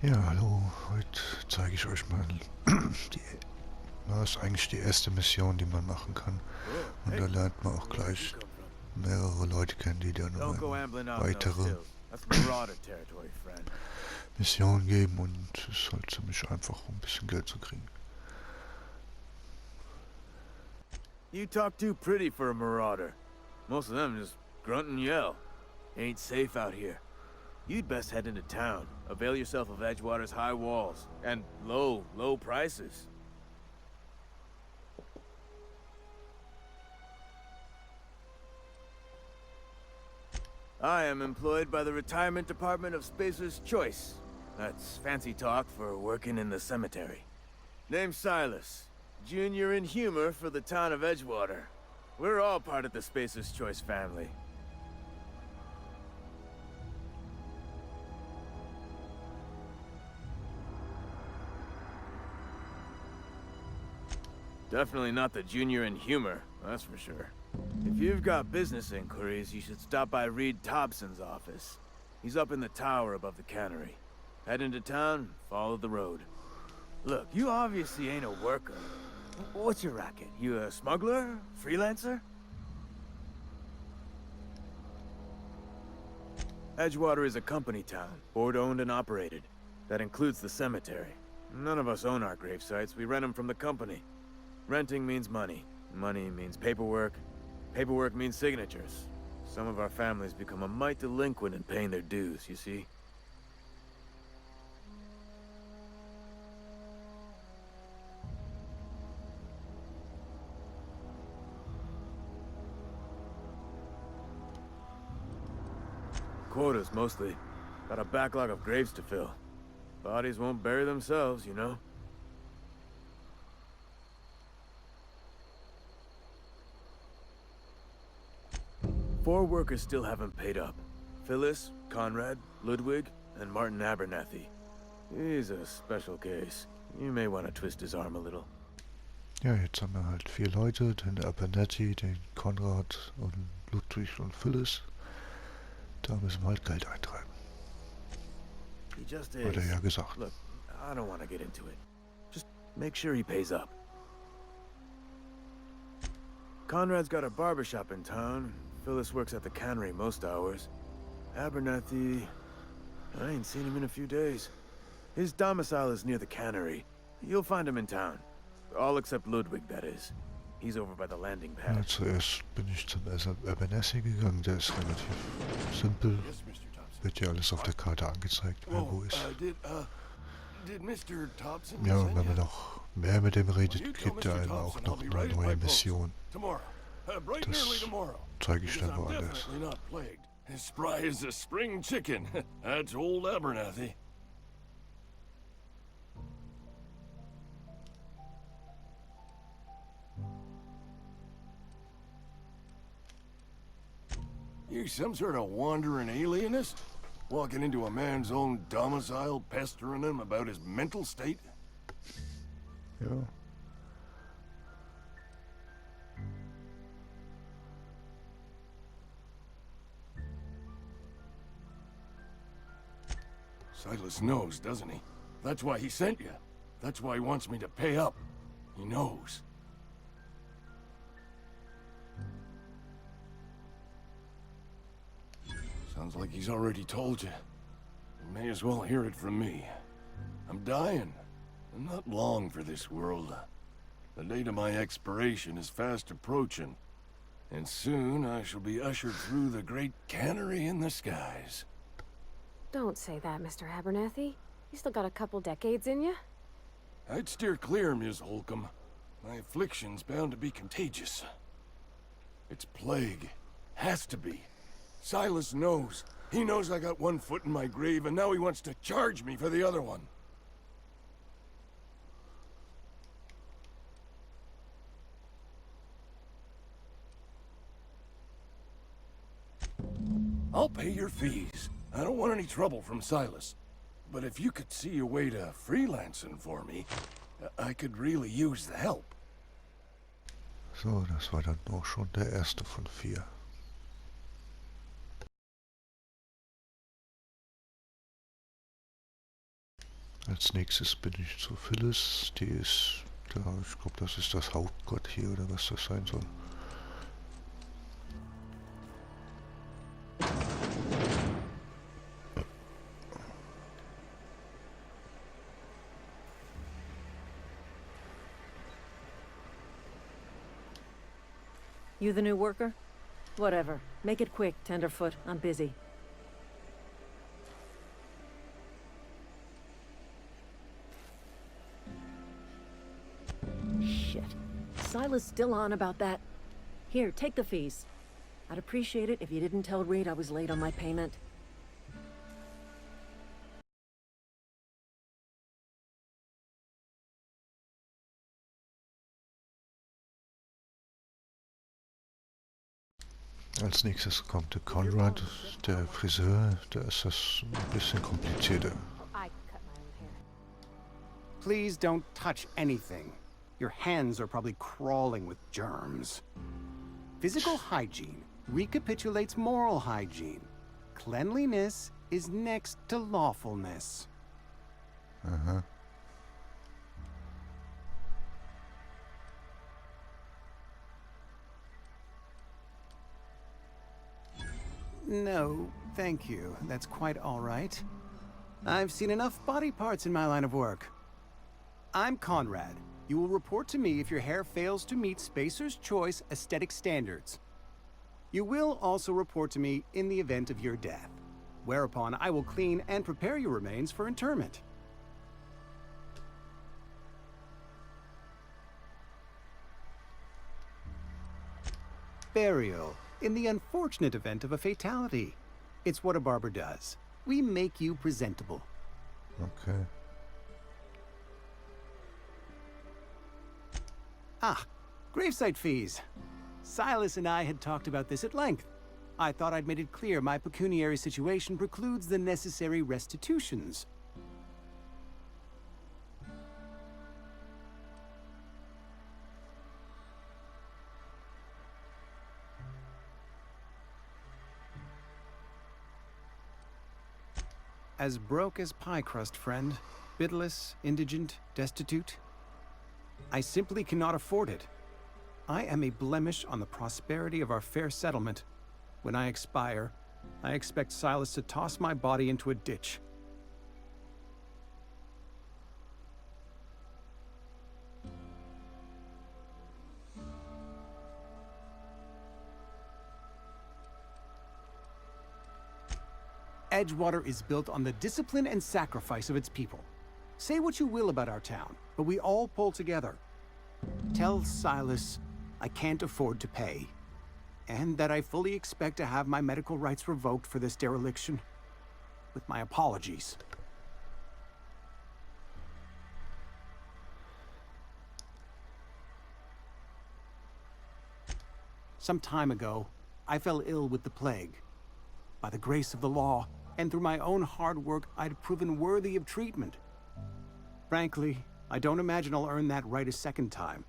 Ja, hallo, heute zeige ich euch mal die, das ist eigentlich die erste Mission, die man machen kann. Whoa, Und da hey, lernt man auch where'd you gleich come from? mehrere Leute kennen, die dann Don't immer go ambling out in those weitere hills. That's Marauder territory, friend. Missionen geben und es ist halt ziemlich einfach, um ein bisschen Geld zu kriegen. You talk too pretty for a Marauder. Most of them just grunt and yell. Ain't safe out here. You'd best head into town. Avail yourself of Edgewater's high walls. And low prices. I am employed by the Retirement Department of Spacer's Choice. That's fancy talk for working in the cemetery. Name's Silas. Junior in humor for the town of Edgewater. We're all part of the Spacer's Choice family. Definitely not the junior in humor, that's for sure. If you've got business inquiries, you should stop by Reed Thompson's office. He's up in the tower above the cannery. Head into town, follow the road. Look, you obviously ain't a worker. What's your racket? You a smuggler? Freelancer? Edgewater is a company town, board-owned and operated. That includes the cemetery. None of us own our grave sites, we rent them from the company. Renting means money. Money means paperwork. Paperwork means signatures. Some of our families become a mite delinquent in paying their dues, you see? Quotas, mostly. Got a backlog of graves to fill. Bodies won't bury themselves, you know? Four workers still haven't paid up. Phyllis, Conrad, Ludwig, and Martin Abernathy. He's a special case. You may want to twist his arm a little. Ja, jetzt haben wir halt 4 Leute, den Abernathy, den Konrad und Ludwig und Phyllis. Da müssen wir halt Geld eintreiben. He just Hat er is. ja gesagt. Look, I don't want to get into it. Just make sure he pays up. Conrad's got a barbershop in town. Phyllis works at the cannery most hours. Abernathy... I ain't seen him in a few days. His domicile is near the cannery. You'll find him in town. All except Ludwig, that is. He's over by the landing pad. Ja, zuerst bin ich zum Abernathy gegangen, der ist relativ simpel. Wird ja alles auf der Karte angezeigt, wer wo ist. Ja, und wenn man noch mehr mit dem redet, gibt er einem auch noch eine neue Mission. Das zeige ich dann woanders. As spry as a spring chicken. That's old Abernathy. You some sort of wandering alienist? Walking into a man's own domicile, pestering him about his mental state? Ja. Silas knows, doesn't he? That's why he sent you. That's why he wants me to pay up. He knows. Sounds like he's already told you. You may as well hear it from me. I'm dying. I'm not long for this world. The date of my expiration is fast approaching. And soon I shall be ushered through the great cannery in the skies. Don't say that, Mr. Abernathy. You still got a couple decades in you. I'd steer clear, Ms. Holcomb. My affliction's bound to be contagious. It's plague. Has to be. Silas knows. He knows I got one foot in my grave, and now he wants to charge me for the other one. I'll pay your fees. I don't want any trouble from Silas. But if you could see a way to freelancing for me, I could really use the help. So, das war dann auch schon der erste von 4. Als nächstes bin ich zu Phyllis. Die ist da, ich glaube, das ist das Hauptgott hier oder was das sein soll. You the new worker? Whatever. Make it quick, Tenderfoot. I'm busy. Shit. Silas still on about that. Here, take the fees. I'd appreciate it if you didn't tell Reed I was late on my payment. Als nächstes kommt der Conrad, der Friseur. Da ist das ein bisschen komplizierter. I cut my own hair. Please don't touch anything. Your hands are probably crawling with germs. Physical hygiene recapitulates moral hygiene. Cleanliness is next to lawfulness. Aha. No, thank you. That's quite all right. I've seen enough body parts in my line of work. I'm Conrad. You will report to me if your hair fails to meet Spacer's Choice aesthetic standards. You will also report to me in the event of your death, whereupon I will clean and prepare your remains for interment. Burial, in the unfortunate event of a fatality. It's what a barber does. We make you presentable. Okay. Ah, gravesite fees. Silas and I had talked about this at length. I thought I'd made it clear my pecuniary situation precludes the necessary restitutions. As broke as pie crust, friend. Bidless, indigent, destitute. I simply cannot afford it. I am a blemish on the prosperity of our fair settlement. When I expire, I expect Silas to toss my body into a ditch. Edgewater is built on the discipline and sacrifice of its people. Say what you will about our town, but we all pull together. Tell Silas I can't afford to pay, and that I fully expect to have my medical rights revoked for this dereliction. With my apologies. Some time ago, I fell ill with the plague. By the grace of the law, and through my own hard work, I'd proven worthy of treatment. Frankly, I don't imagine I'll earn that right a second time.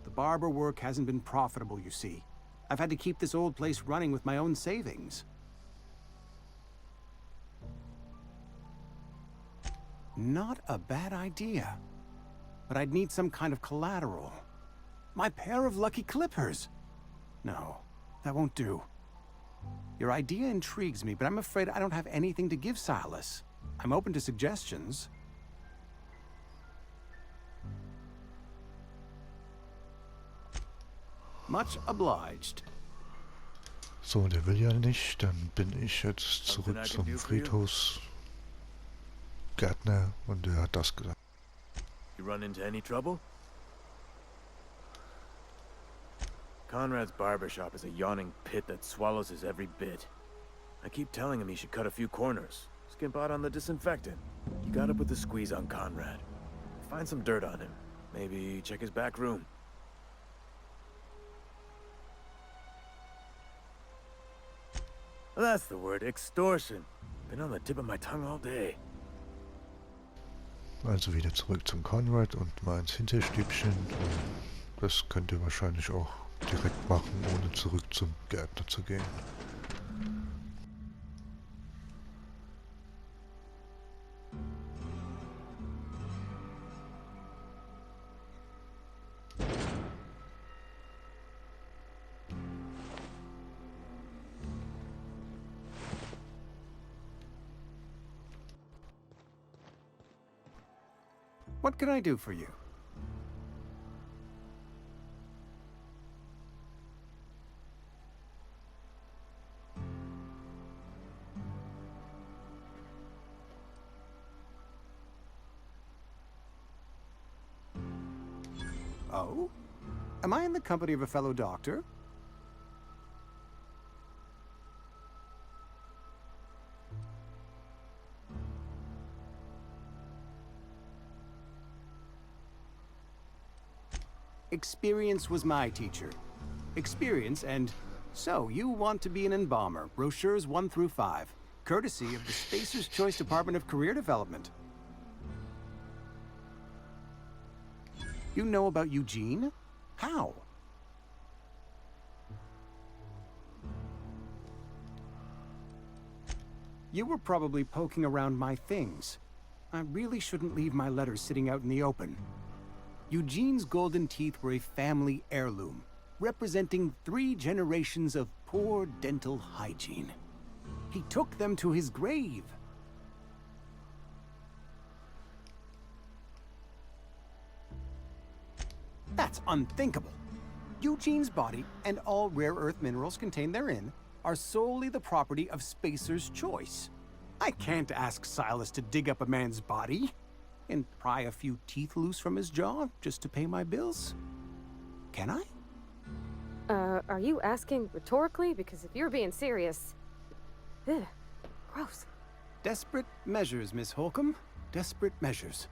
The barber work hasn't been profitable, you see. I've had to keep this old place running with my own savings. Not a bad idea. But I'd need some kind of collateral. My pair of lucky clippers! No, that won't do. Your idea intrigues me, but I'm afraid I don't have anything to give Silas. I'm open to suggestions. Much obliged. So, der will ja nicht. Dann bin ich jetzt zurück zum Friedhofsgärtner und der hat das gesagt. You run into any trouble? Conrad's barbershop is a yawning pit that swallows his every bit. I keep telling him he should cut a few corners. Skimp out on the disinfectant. You gotta put the squeeze on Conrad. Find some dirt on him. Maybe check his back room. That's the word, extortion. Been on the tip of my tongue all day. Also wieder zurück zum Conrad und mal ins Hinterstübchen. Das könnt ihr wahrscheinlich auch direkt machen, ohne zurück zum Gärtner zu gehen. What can I do for you? Oh? Am I in the company of a fellow doctor? Experience was my teacher. Experience and... So, you want to be an embalmer, brochures 1 through 5, courtesy of the Spacer's Choice Department of Career Development. You know about Eugene? How? You were probably poking around my things. I really shouldn't leave my letters sitting out in the open. Eugene's golden teeth were a family heirloom, representing 3 generations of poor dental hygiene. He took them to his grave. That's unthinkable. Eugene's body and all rare earth minerals contained therein are solely the property of Spacer's Choice. I can't ask Silas to dig up a man's body and pry a few teeth loose from his jaw just to pay my bills. Can I? Are you asking rhetorically? Because if you're being serious... Ugh, gross. Desperate measures, Miss Holcomb. Desperate measures.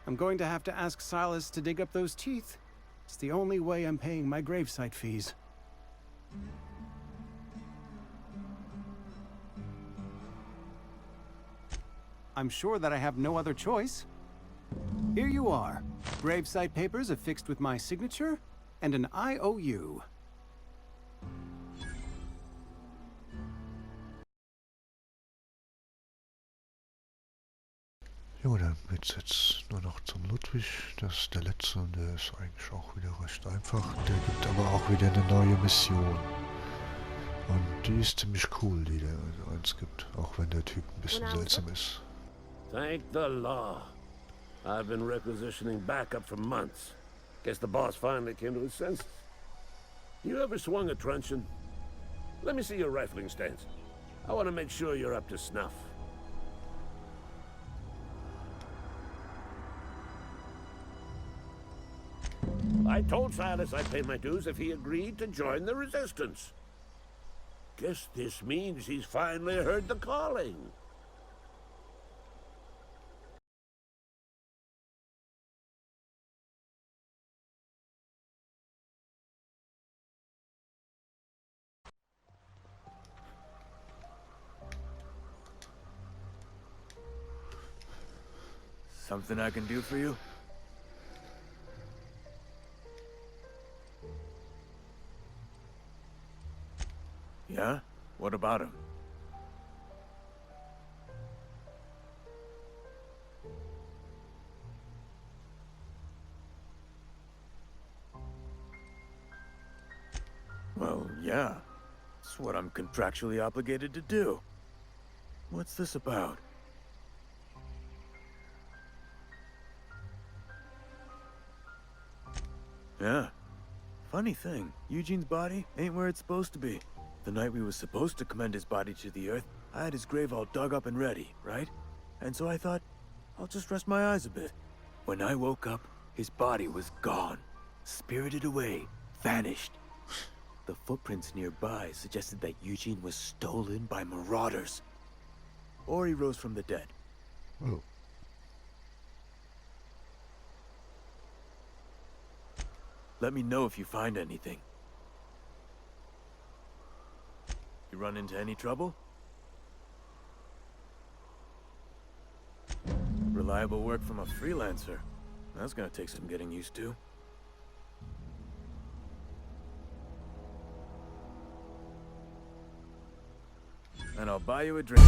I'm going to have to ask Silas to dig up those teeth. It's the only way I'm paying my gravesite fees. I'm sure that I have no other choice. Here you are. Gravesite papers affixed with my signature and an IOU. Jo, dann geht's jetzt nur noch zum Ludwig. Das ist der letzte und der ist eigentlich auch wieder recht einfach. Der gibt aber auch wieder eine neue Mission. Und die ist ziemlich cool, die der uns gibt. Auch wenn der Typ ein bisschen seltsam ist. Thank the law. I've been requisitioning backup for months. Guess the boss finally came to his senses. You ever swung a truncheon? Let me see your rifling stance. I want to make sure you're up to snuff. I told Silas I'd pay my dues if he agreed to join the resistance. Guess this means he's finally heard the calling. Something I can do for you? Yeah? What about him? Well, yeah. It's what I'm contractually obligated to do. What's this about? Yeah. Funny thing, Eugene's body ain't where it's supposed to be. The night we was supposed to commend his body to the earth, I had his grave all dug up and ready, right? And so I thought, I'll just rest my eyes a bit. When I woke up, his body was gone. Spirited away. Vanished. The footprints nearby suggested that Eugene was stolen by marauders. Or he rose from the dead. Oh. Let me know if you find anything. You run into any trouble? Reliable work from a freelancer. That's gonna take some getting used to. And I'll buy you a drink.